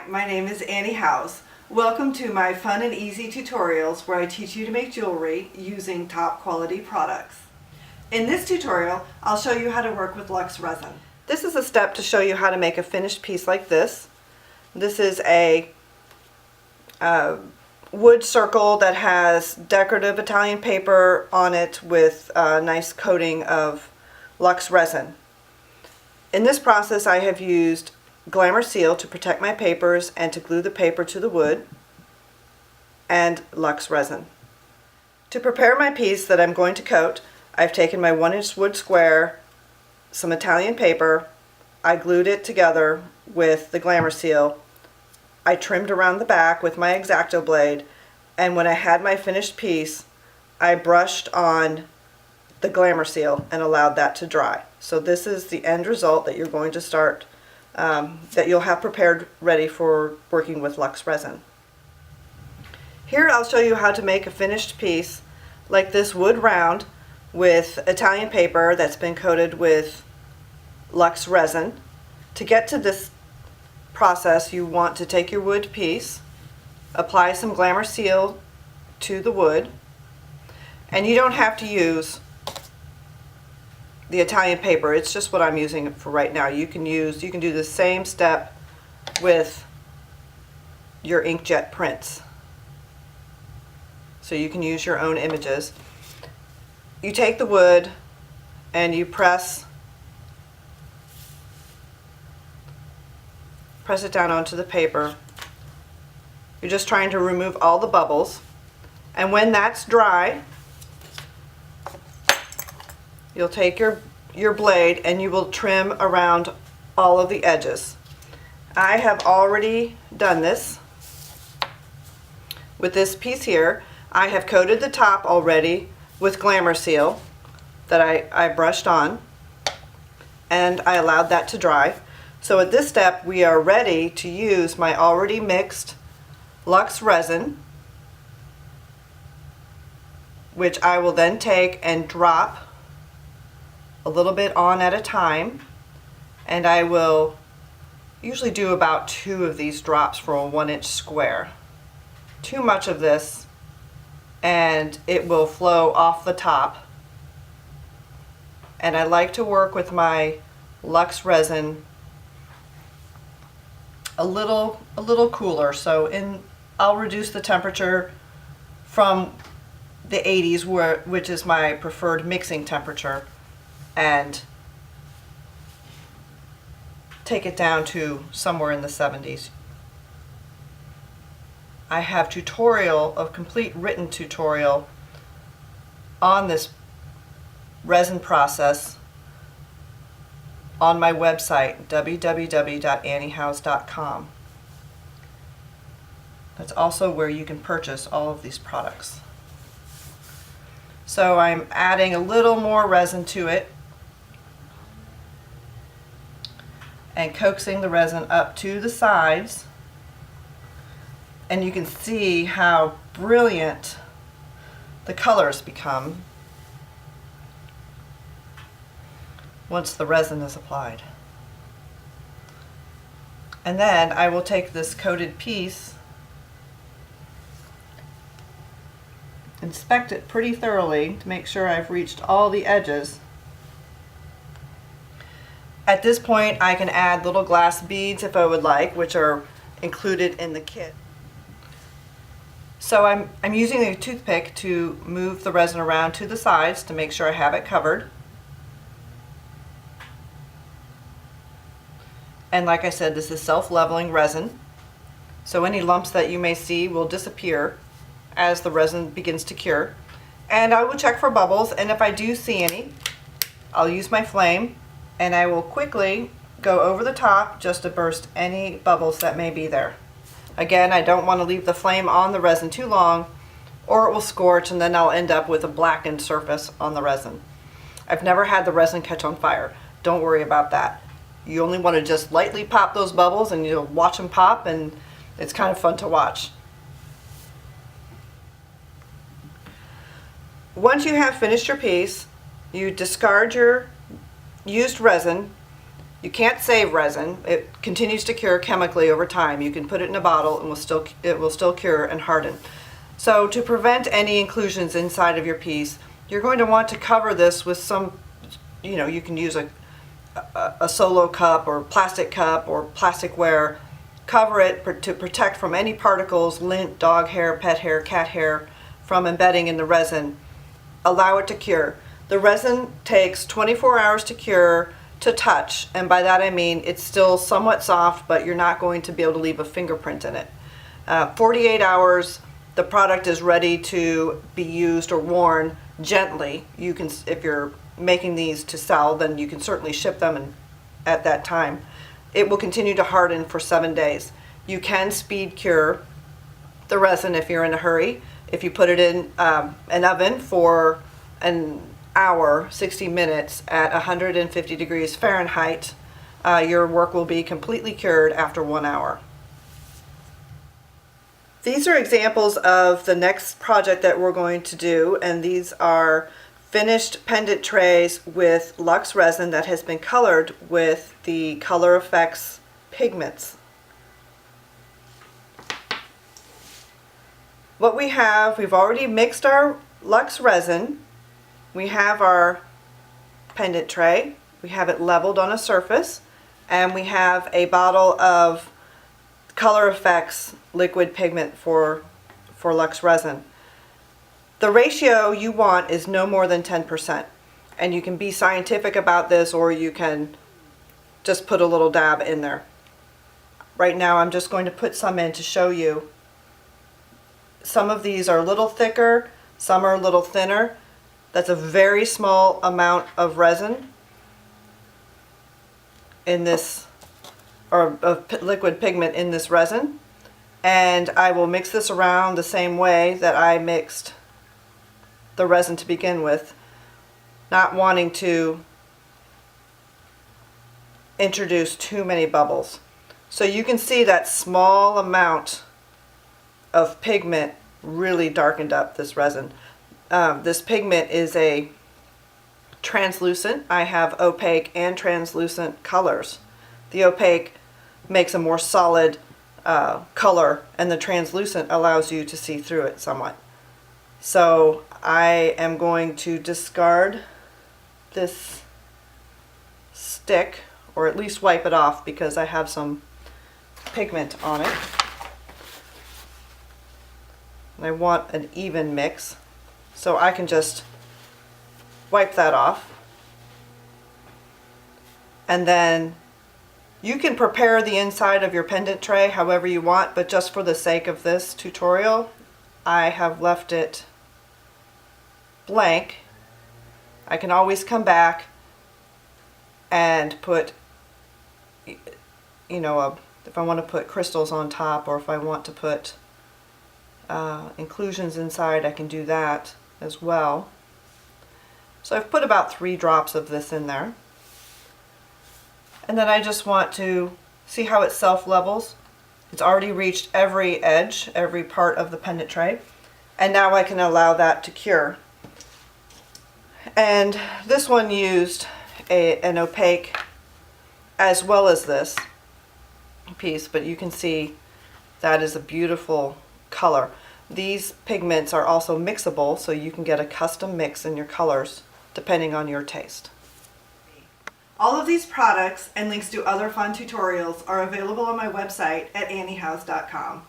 my name is Annie House. Welcome to my fun and easy tutorials where I teach you to make jewelry using top quality products. In this tutorial, I'll show you how to work with Lux resin. This is a step to show you how to make a finished piece like this. This is a wood circle that has decorative Italian paper on it with a nice coating of Lux resin. In this process, I have used Glamour Seal to protect my papers and to glue the paper to the wood, and Lux resin. To prepare my piece that I'm going to coat, I've taken my 1-inch wood square, some Italian paper, I glued it together with the Glamour Seal, I trimmed around the back with my X-Acto blade, and when I had my finished piece, I brushed on the Glamour Seal and allowed that to dry. So this is the end result that you're going to start, that you'll have prepared ready for working with Lux resin. Here I'll show you how to make a finished piece like this wood round with Italian paper that's been coated with Lux resin. To get to this process, you want to take your wood piece, apply some Glamour Seal to the wood, and you don't have to use the Italian paper. It's just what I'm using for right now. You can do the same step with your inkjet prints. So you can use your own images. You take the wood and you press it down onto the paper. You're just trying to remove all the bubbles. And when that's dry, you'll take your blade and you will trim around all of the edges. I have already done this with this piece here. I have coated the top already with Glamour Seal that I brushed on, and I allowed that to dry. So at this step we are ready to use my already mixed Lux resin, which I will then take and drop a little bit on at a time, and I will usually do about 2 of these drops for a 1-inch square. Too much of this and it will flow off the top, and I like to work with my Lux resin a little cooler. So I'll reduce the temperature from the 80s, which is my preferred mixing temperature, and take it down to somewhere in the 70s. I have a complete written tutorial on this resin process on my website, www.anniehouse.com. That's also where you can purchase all of these products. So I'm adding a little more resin to it and coaxing the resin up to the sides, and you can see how brilliant the colors become once the resin is applied. And then I will take this coated piece, inspect it pretty thoroughly to make sure I've reached all the edges. At this point I can add little glass beads if I would like, which are included in the kit. So I'm using a toothpick to move the resin around to the sides to make sure I have it covered. And like I said, this is self-leveling resin, so any lumps that you may see will disappear as the resin begins to cure. And I will check for bubbles, and if I do see any, I'll use my flame and I will quickly go over the top just to burst any bubbles that may be there. Again, I don't want to leave the flame on the resin too long, or it will scorch and then I'll end up with a blackened surface on the resin. I've never had the resin catch on fire. Don't worry about that. You only want to just lightly pop those bubbles, and you'll watch them pop, and it's kind of fun to watch. Once you have finished your piece, you discard your used resin You can't save resin. It continues to cure chemically over time. You can put it in a bottle and it will still cure and harden. So to prevent any inclusions inside of your piece, you're going to want to cover this with some, you can use a solo cup or plastic plasticware. Cover it to protect from any particles, lint, dog hair, pet hair, cat hair, from embedding in the resin. Allow it to cure. The resin takes 24 hours to cure, to touch, and by that I mean it's still somewhat soft, but you're not going to be able to leave a fingerprint in it. 48 hours, the product is ready to be used or worn gently. You can, if you're making these to sell, then you can certainly ship them at that time. It will continue to harden for 7 days. You can speed cure the resin if you're in a hurry. If you put it in an oven for an hour, 60 minutes at 150 degrees Fahrenheit, your work will be completely cured after 1 hour. These are examples of the next project that we're going to do, and these are finished pendant trays with Lux resin that has been colored with the Color Effects pigments. What we have, we've already mixed our Lux resin. We have our pendant tray, we have it leveled on a surface, and we have a bottle of Color Effects liquid pigment for Lux resin. The ratio you want is no more than 10%, and you can be scientific about this, or you can just put a little dab in there. Right now I'm just going to put some in to show you. Some of these are a little thicker, some are a little thinner. That's a very small amount of resin in this, or of liquid pigment in this resin, and I will mix this around the same way that I mixed the resin to begin with, not wanting to introduce too many bubbles. So you can see that small amount of pigment really darkened up this resin. This pigment is a translucent. I have opaque and translucent colors. The opaque makes a more solid color, and the translucent allows you to see through it somewhat. So I am going to discard this stick, or at least wipe it off, because I have some pigment on it. And I want an even mix, so I can just wipe that off. And then you can prepare the inside of your pendant tray however you want, but just for the sake of this tutorial, I have left it blank. I can always come back and put, if I want to put crystals on top, or if I want to put inclusions inside, I can do that as well. So I've put about 3 drops of this in there. And then I just want to see how it self-levels. It's already reached every edge, every part of the pendant tray. And now I can allow that to cure. And this one used an opaque as well as this piece, but you can see that is a beautiful color. These pigments are also mixable, so you can get a custom mix in your colors depending on your taste. All of these products and links to other fun tutorials are available on my website at anniehouse.com.